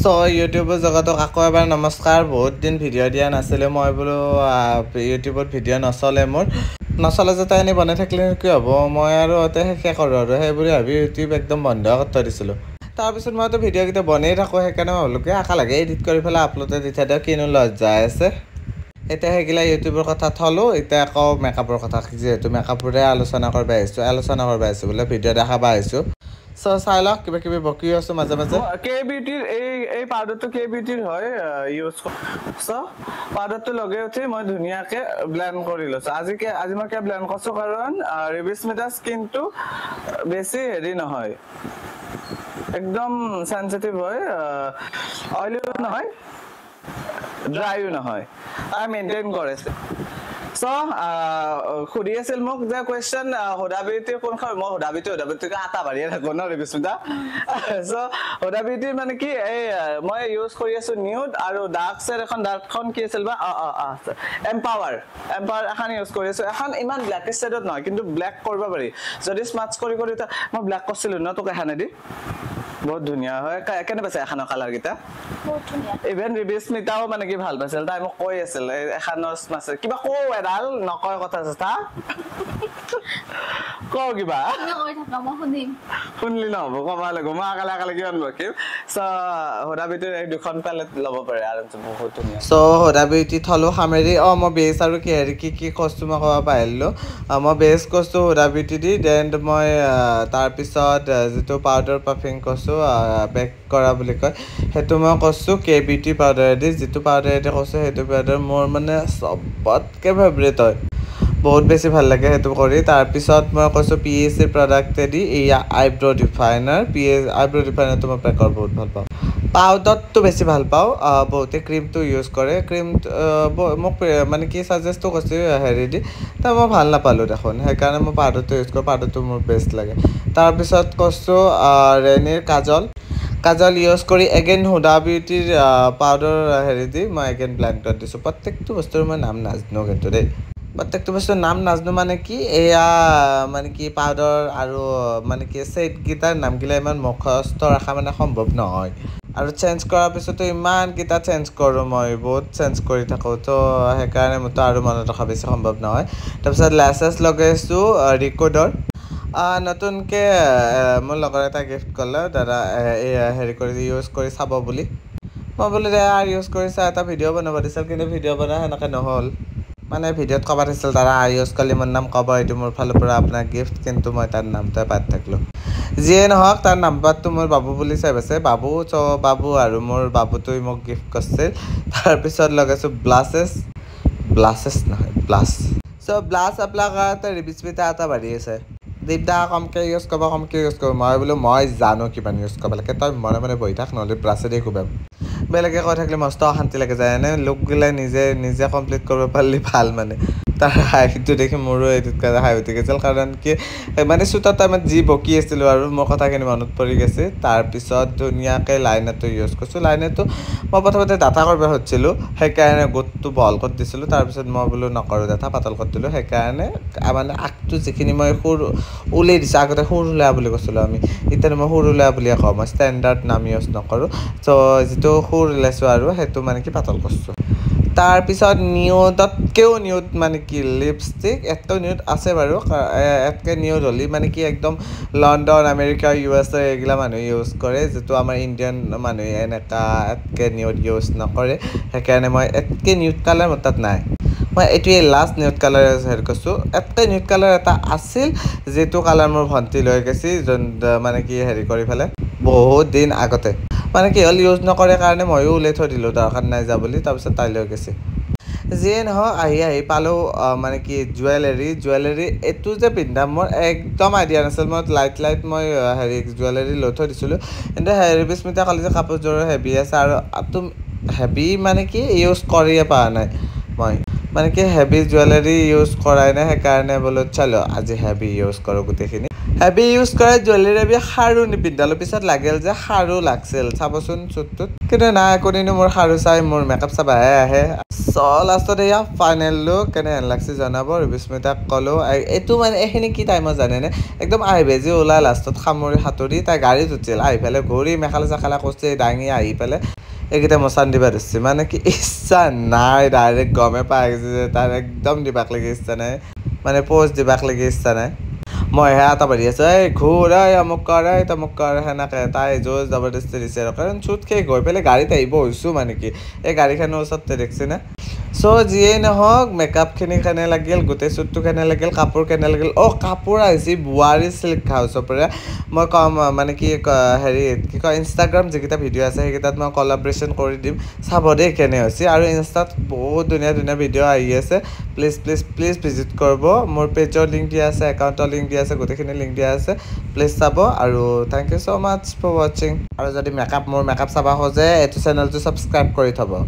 So ইউটিউবৰ জগতক আকৌ এবাৰ নমস্কাৰ। বহুত দিন ভিডিঅ' দিয়া নাছিলোঁ মই, বোলো ইউটিউবত ভিডিঅ' নচলে যাতে এনেই বনাই থাকিলে কি হ'ব, মই আৰু শেষে কৰোঁ আৰু সেইবুলি ভাবি ইউটিউব একদম বন্ধ কৰি থৈ দিছিলোঁ। তাৰপিছত মইতো ভিডিঅ'কেইটা বনাই থাকোঁ, সেইকাৰণে মই ভাবিলোঁ কি আশা লাগে এডিট কৰি পেলাই আপলোডে দি থৈ দিওঁ, কিনো লজ যাই আছে। এতিয়া সেইগিলা ইউটিউবৰ কথা থলোঁ, এতিয়া আকৌ মেকআপৰ কথা, যিহেতু মেকআপৰে আলোচনা কৰিব আহিছোঁ বোলে ভিডিঅ' দেখাব আহিছোঁ। সো চাই লওক, কিবা কিবি বকি আছোঁ মাজে মাজে। কে বিউটিৰ এই পাউডাৰটো কে বিউটিৰ হয়, ইউজ চ পাউডাৰটো লগাই উঠি মই ধুনীয়াকে ব্লেন্ড কৰি লৈছোঁ। আজি মই কিয় ব্লেন্ড কৰিছোঁ, কাৰণ ৰেবিস্মিতাৰ স্কিনটো বেছি হেৰি নহয়, একদম সেনচিটিভ হয়, অইলিও নহয়, ড্ৰাইও নহয়, মেইনটেইন কৰে। সো সুধি আছিল মোক যে কুৱেশ্যন, হুদা বিউটিৰ কোনখন, মই হুদা বিউটিকে আটা বাঢ়িয়ে থাকো ন ৰেবিস্মিতা। সো হুদা বিউটিৰ মানে কি, এই মই ইউজ কৰি আছো নিউড আৰু ডাৰ্কখন কি আছিল বা এম্পাৱাৰ এখন ইউজ কৰি আছো। এখন ইমান ব্লেক ষ্টেডত নহয়, কিন্তু ব্লেক কৰিব পাৰি যদি স্মাৰ্টছ কৰি মই ব্লেক কৰিছিলো ন তোক এখানেদি। বহুত ধুনীয়া হয়। কেনে পাইছে এখানৰ কালাৰ কেইটা? ইভেন ৰেবিস্মিতাও মানে কি ভাল পাইছিল, তাই মোক কৈ আছিল এখানৰ স্মাৰ্টছ কিবা কওঁ এডাল নকয় কথা চথা কওঁ কিবা শুনলি নহ'ব, কবা লাগিব মই আকালে কিমান বকিম। চ হুদা বিউটিৰ এই দুখন পেলেট ল'ব পাৰে আৰামছে, বহুত ধুনীয়া। চ হুদা বিউটি থলোঁ সামেৰি। মই বেছ আৰু কি কষ্ট মই ক'ব পাৰিলোঁ। মই বেছ কৰিছোঁ হুদা বিউটি দি, দেন মই তাৰপিছত যিটো পাউডাৰ পাফিং কৰিছোঁ বেক কৰা বুলি কয়, সেইটো মই কৰিছোঁ কে বিউটি পাউডাৰেদি। যিটো পাউডাৰেদি কৰিছোঁ সেইটো পাউডাৰ মোৰ মানে চবতকৈ ফেভৰেট হয়, বহুত বেছি ভাল লাগে সেইটো কৰি। তাৰপিছত মই কৈছোঁ PAC প্ৰডাক্টেদি এয়া আইব্ৰ' ডিফাইনাৰ। আইব্ৰ' ডিফাইনাৰটো মই পেকৰ বহুত ভাল পাওঁ, পাউডাৰটো বেছি ভাল পাওঁ। বহুতে ক্ৰীমটো ইউজ কৰে, মোক মানে কি ছাজেষ্টটো কৰিছে হেৰি দি, তাৰ মই ভাল নাপালোঁ দেখোন, সেইকাৰণে মই পাউডাৰটো ইউজ কৰোঁ, পাউডাৰটো মোৰ বেষ্ট লাগে। তাৰপিছত কৈছোঁ ৰেনিৰ কাজল ইউজ কৰি এগেইন হুদা বিউটিৰ পাউডাৰ হেৰি দি মই এগেইন ব্লেণ্ডত দিছোঁ। প্ৰত্যেকটো বস্তুৰ মই নাম নাজানো কিন্তু দেই, প্ৰত্যেকটো বস্তুৰ নাম নাজানো মানে কি, এয়া মানে কি পাউডাৰ আৰু মানে কি ছেটকেইটাৰ নামগিলা ইমান মুখস্থ ৰখা মানে সম্ভৱ নহয়, আৰু চেঞ্জ কৰাৰ পিছতো ইমানকেইটা চেঞ্জ কৰোঁ, মই বহুত চেঞ্জ কৰি থাকোঁ, তো সেইকাৰণে মোৰতো আৰু মনত ৰখা বেছি সম্ভৱ নহয়। তাৰপিছত লেছেছ লগাইছোঁ ৰিকোডৰ। নতুনকৈ মোৰ লগৰ এটা গিফ্ট কৰিলে, দাদা হেৰি কৰি ইউজ কৰি চাব বুলি। মই বোলো দে ইউজ কৰি চাই এটা ভিডিঅ' বনাব দিছিল, কিন্তু ভিডিঅ' বনাই সেনেকৈ নহ'ল। মানে ভিডিঅ'ত ক'ব দিছিল দাদা ইউজ কৰিলে মোৰ নাম ক'ব, এইটো মোৰ ফালৰ পৰা আপোনাৰ গিফ্ট, কিন্তু মই তাৰ নামটোৱে পাতি থাকিলোঁ। যিয়ে নহওক তাৰ নাম্বাৰটো মোৰ বাবু বুলি ছেভ আছে, বাবু আৰু মোৰ বাবুটোৱে মোক গিফ্ট কৰিছিল। তাৰপিছত লগাইছোঁ ব্লাছ। চ' ব্লাছ এপ্লাই কৰাতে ৰেবিস্মিতা এটা বাঢ়ি আছে, দীপদা কমকৈ ইউজ কৰিব। মই বোলো মই জানো কিমান ইউজ কৰিব লাগে, তই মনে বহি থাক, নহ'লে ব্লাছেদি কোবাম। বেলেগে কৈ থাকিলে মস্ত অশান্তি লাগে যায়, এনে লুকগিলাই নিজে কমপ্লিট কৰিব পাৰিলে ভাল। মানে তাৰ হাঁহিটো দেখি মোৰো এইটোত হাঁহি উঠি গৈছিল, কাৰণ কি মানে চুটাৰ টাইমত যি বকি আছিলোঁ আৰু মোৰ কথাখিনি মনত পৰি গৈছে। তাৰপিছত ধুনীয়াকৈ লাইনাৰটো ইউজ কৰিছোঁ। লাইনাৰটো মই প্ৰথমতে ডাটা কৰিব খুজিছিলোঁ, সেইকাৰণে গোটটো বহল কৰি দিছিলোঁ। তাৰপিছত মই বোলো নকৰোঁ ডাটা, পাতল কৰি দিলোঁ। সেইকাৰণে মানে আগটো যিখিনি মই উলিয়াই দিছোঁ, আগতে সুৰুলীয়া বুলি কৈছিলোঁ আমি, এতিয়া মই সুৰুলীয়া বুলিয়ে কওঁ, মই ষ্টেণ্ডাৰ্ড নাম ইউজ নকৰোঁ। চ' যিটো সুৰ ওলাইছোঁ আৰু সেইটো মানে কি পাতল কৰিছোঁ। তাৰপিছত নিউডতকৈও নিউড মানে কি লিপষ্টিক, এটাও নিউড আছে বাৰু, এতকৈ নিউড হ'লে মানে কি একদম লণ্ডন, আমেৰিকা, USA এইগিলা মানুহে ইউজ কৰে, যিটো আমাৰ ইণ্ডিয়ান মানুহে এনেকুৱা এতকৈ নিউড ইউজ নকৰে। সেইকাৰণে মই এতকৈ নিউড কালাৰ মোৰ তাত নাই, মই এইটোৱে লাষ্ট নিউড কালাৰ হেৰি কৰিছোঁ। এতকৈ নিউড কালাৰ এটা আছিল, যিটো কালাৰ মোৰ ভণ্টি লৈ গৈছে, মানে কি হেৰি কৰি পেলাই বহুত দিন আগতে, মানে কি হ'ল ইউজ নকৰে কাৰণে ময়ো উলিয়াই থৈ দিলোঁ, দৰকাৰ নাই যা বুলি। তাৰপিছত তাই লৈ গৈছে। যিয়ে নহওক আহি পালোঁ মানে কি জুৱেলাৰী এইটো যে পিন্ধাম মোৰ একদম আইডিয়া নাছিল। মই লাইট মই হেৰি জুৱেলাৰী লৈ থৈ দিছিলোঁ, কিন্তু ৰেবিস্মিতা ক'লে যে কাপোৰযোৰ হেভি আছে, আৰু তুমি হেভি মানে কি ইউজ কৰিয়ে পোৱা নাই মই, মানে কি হেভি জুৱেলাৰী ইউজ কৰাই নাই, সেইকাৰণে বোলো চলো আজি হেভি ইউজ কৰোঁ গোটেইখিনি। হেভি ইউজ কৰে জুৱেলাৰী সাৰো নিপিন্ধালোঁ পিছত লাগিল যে সাৰো লাগছিল চাবচোন চুটটোত কিন্তু নাই কোনেনো মোৰ সাৰো চাই মোৰ মেকআপ চাবাহে আহে লাষ্টত এয়া ফাইনেল লুক কেনেহেন লাগছে জনাব ৰুবিস্মিতাক ক'লোঁ এইটো মানে এইখিনি কি টাইমত জানেনে একদম আহি বেজি ওলাই লাষ্টত সামৰি সাঁতুৰি তাই গাড়ীত উঠিছিল আহি পেলাই ঘূৰি মেখেলা চেখেলা কৰিছে দাঙি আহি পেলাই এইকেইটা মচান দিবা দিছে মানে কি ইচ্ছা নাই ডাইৰেক্ট গমে পাই গৈছে যে তাৰ একদম দিবাক লাগি ইচ্ছা নাই মানে প'জ দিবাক লাগি ইচ্ছা নাই মই সেয়া এটা বাঢ়ি আছোঁ এই ঘূৰ অমুক কৰ তমুক কৰ সেনেকৈ তাই জোৰ জবৰদস্তি দিছে আৰু কাৰণ চুট খেই গৈ পেলাই গাড়ীত আহিব হৈছোঁ মানে কি এই গাড়ীখনৰ ওচৰতে দেখিছেনে যিয়েই নহওক মেকআপখিনি কেনে লাগিল গোটেই চুটটো কেনে লাগিল কাপোৰ কেনে লাগিল কাপোৰ আহিছে বোৱাৰী চিল্ক হাউচৰ পৰা মই কম মানে কি হেৰি কি কয় ইনষ্টাগ্ৰাম যিকেইটা ভিডিঅ' আছে সেইকেইটাত মই কলাবৰেশ্যন কৰি দিম চাব দেই কেনে হৈছে আৰু ইনষ্টাত বহুত ধুনীয়া ধুনীয়া ভিডিঅ' আহি আছে প্লিজ ভিজিট কৰিব মোৰ পেজৰ লিংক দিয়া আছে একাউণ্টৰ লিংক দিয়া আছে গোটেইখিনি লিংক দিয়া আছে প্লিজ চাব আৰু thank you so' much for ৱাচিং আৰু যদি মোৰ মেকআপ চাব খোজে এইটো চেনেলটো ছাবস্ক্ৰাইব কৰি থ'ব